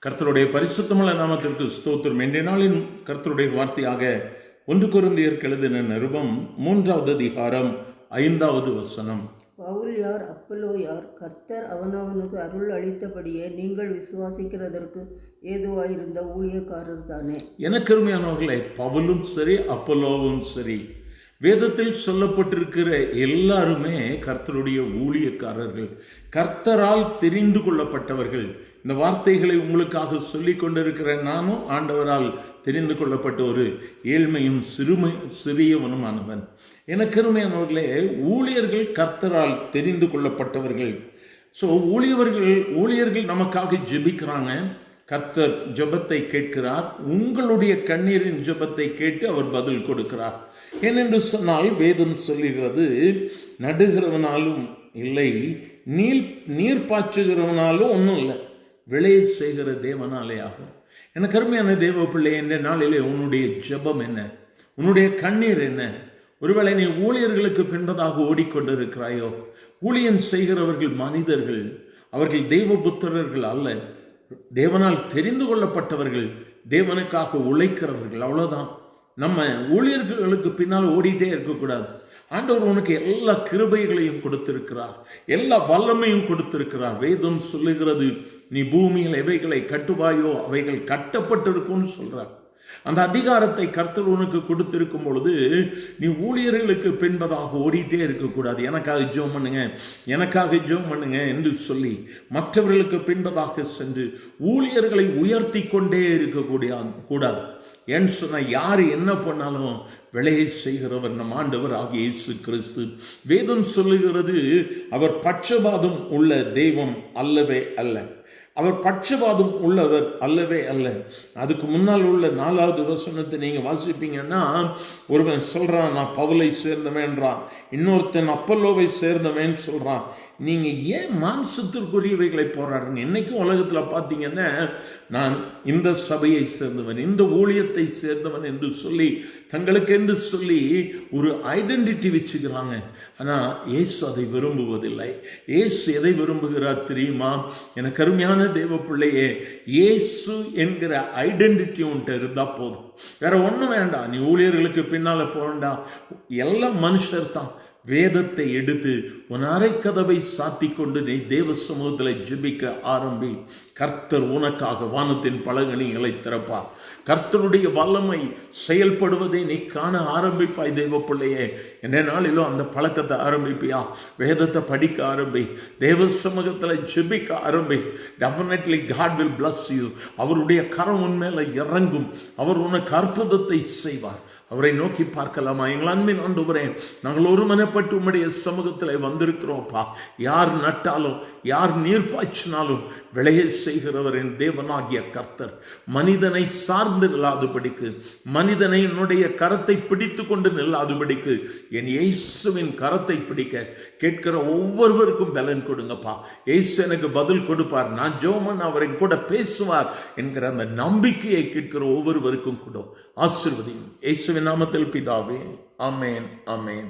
கர்த்தருடைய பரிசுத்தமுள்ள நாமத்திற்கு ஸ்தோத்திரம். இன்றைய நாளின் கர்த்தருடைய வார்த்தையாக 1 கொரிந்தியருக்கு எழுதின நிருபம் 3வது அதிகாரம் 5வது வசனம். பவுல் யார், அப்பல்லோ யார்? கர்த்தர் அவனவனுக்கு அருள் அளித்தபடியே நீங்கள் விசுவாசிக்கிறதற்கு ஏதுவாயிருந்த ஊழியக்காரர் தானே. எனக்கு அருமையானவர்களே, பவுலும் சரி அப்பல்லோவும் சரி, வேதத்தில் சொல்லப்பட்டிருக்கிற எல்லாருமே கர்த்தருடைய ஊழியக்காரர்கள், கர்த்தரால் தெரிந்து கொள்ளப்பட்டவர்கள். இந்த வார்த்தைகளை உங்களுக்காக சொல்லிக் கொண்டிருக்கிற நானும் ஆண்டவரால் தெரிந்து கொள்ளப்பட்ட ஒரு ஏழ்மையும் சிறியவனுமானவன். எனக்கு அருமையானவர்களே, ஊழியர்கள் கர்த்தரால் தெரிந்து கொள்ளப்பட்டவர்கள். ஸோ ஊழியர்கள் நமக்காக ஜெபிக்கிறாங்க. கர்த்தர் ஜெபத்தை கேட்கிறார். உங்களுடைய கண்ணீரின் ஜெபத்தை கேட்டு அவர் பதில் கொடுக்கிறார். ஏனென்று சொன்னால் வேதம் சொல்லுகிறது, நடுகிறவனாலும் இல்லை, நீர் பாய்ச்சுகிறவனாலும் ஒன்றும் இல்லை, விளைய செய்கிற தேவனாலே ஆகும். எனக்கு அருமையான தேவ பிள்ளை, என்ற நாளிலே உன்னுடைய ஜெபம் என்ன? உன்னுடைய கண்ணீர் என்ன? ஒருவேளை நீ ஊழியர்களுக்கு பின்பதாக ஓடிக்கொண்டிருக்கிறாயோ? ஊழியம் செய்கிறவர்கள் மனிதர்கள், அவர்கள் தெய்வ புத்திரர்கள் அல்ல, தேவனால் தெரிந்து கொள்ளப்பட்டவர்கள், தேவனுக்காக உழைக்கிறவர்கள். அவ்வளவுதான். நம்ம ஊழியர்களுக்கு பின்னால் ஓடிட்டே இருக்கக்கூடாது. ஆண்டவர் உனக்கு எல்லா கிருபைகளையும் கொடுத்திருக்கிறார், எல்லா வல்லமையும் கொடுத்திருக்கிறார். வேதம் சொல்லுகிறது, நீ பூமியில் எவைகளை கட்டுவாயோ அவைகள் கட்டப்பட்டிருக்கும்னு சொல்றார். அந்த அதிகாரத்தை கர்த்தர் உனக்கு கொடுத்திருக்கும் பொழுது நீ ஊழியர்களுக்கு பின்பதாக ஓடிட்டே இருக்கக்கூடாது. எனக்காக ஜெபம் பண்ணுங்க, எனக்காக ஜெபம் பண்ணுங்க என்று சொல்லி மற்றவர்களுக்கு பின்பதாக சென்று ஊழியர்களை உயர்த்தி கொண்டே இருக்கக்கூடாது. ஏன்னு சொன்ன, யார் என்ன பண்ணாலும் விளையை செய்கிறவர் நம் ஆண்டவர் ஆகிய இயேசு கிறிஸ்து. வேதம் சொல்லுகிறது, அவர் பட்சபாதம் உள்ள தெய்வம் அல்லவே அல்ல, அவர் பட்சபாதம் உள்ளவர் அல்லவே அல்ல. அதுக்கு முன்னால் உள்ள 4வது வசனத்தை நீங்க வாசிப்பீங்கன்னா, ஒருவன் சொல்றான் நான் பவுலை சேர்ந்தவன்றான், இன்னொருத்தன் அப்பல்லோவை சேர்ந்தவன் சொல்றான். நீங்க ஏன் மாம்சத்திற்குரியவைகளை போராடுறீங்க? இன்னைக்கும் உலகத்துல பாத்தீங்கன்னா, நான் இந்த சபையை சேர்ந்தவன், இந்த ஊழியத்தை சேர்ந்தவன் என்று சொல்லி தங்களுக்கு என்று சொல்லி ஒரு ஐடென்டிட்டி வச்சுக்கிறாங்க. ஆனா இயேசு அதை விரும்புவதில்லை. இயேசு எதை விரும்புகிறார் தெரியுமா? எனக்கு அருமையான தேவ பிள்ளையே, இயேசு என்கிற ஐடென்டிட்டி உன்ட்ட இருந்தா போதும், வேற ஒண்ணும் வேண்டாம். நீ ஊழியர்களுக்கு பின்னால போண்டா, எல்லாம் மனுஷர் தான். வேதத்தை எடுத்து உன் அறை கதவை சாத்தி கொண்டு நீ தேவ சமூகத்தில் ஜெபிக்க ஆரம்பி. கர்த்தர் உனக்காக வானத்தின் பலகணிகளை திறப்பார். கர்த்தருடைய வல்லமை செயல்படுவதை நீ காண ஆரம்பிப்பாய். தேவ பிள்ளையே, என்ன நாளிலும் அந்த பழக்கத்தை ஆரம்பிப்பியா? வேதத்தை படிக்க ஆரம்பி, தேவ சமூகத்தில் ஜெபிக்க ஆரம்பி. Definitely God will bless you. அவருடைய கரம் உன் மேல இறங்கும். அவர் உனக்கு அற்புதத்தை செய்வார். அவரை நோக்கி பார்க்கலாமா? எங்கள் அன்பின் ஆண்டவரே, நாங்கள் ஒரு மனப்பட்டு உம்முடைய சமூகத்தில் வந்திருக்கிறோம்ப்பா. யார் நட்டாலும் யார் நீர் பாய்ச்சினாலும் விளைய செய்கிறவர் என் தேவனாகிய கர்த்தர். மனிதனை சார்ந்து நில்லாதபடிக்கு, மனிதனை என்னுடைய கரத்தை பிடித்து கொண்டு நில்லாதபடிக்கு என் இயேசுவின் கரத்தை பிடிக்க கேட்கிற ஒவ்வொருவருக்கும் பலன் கொடுங்கப்பா. இயேசு எனக்கு பதில் கொடுப்பார், நான் ஜெபம் அவரை கூட பேசுவார் என்கிற அந்த நம்பிக்கையை கேட்கிற ஒவ்வொருவருக்கும் கூட ஆசீர்வதியும். இயேசுவின் நாமத்தில் பிதாவே, ஆமென், ஆமென்.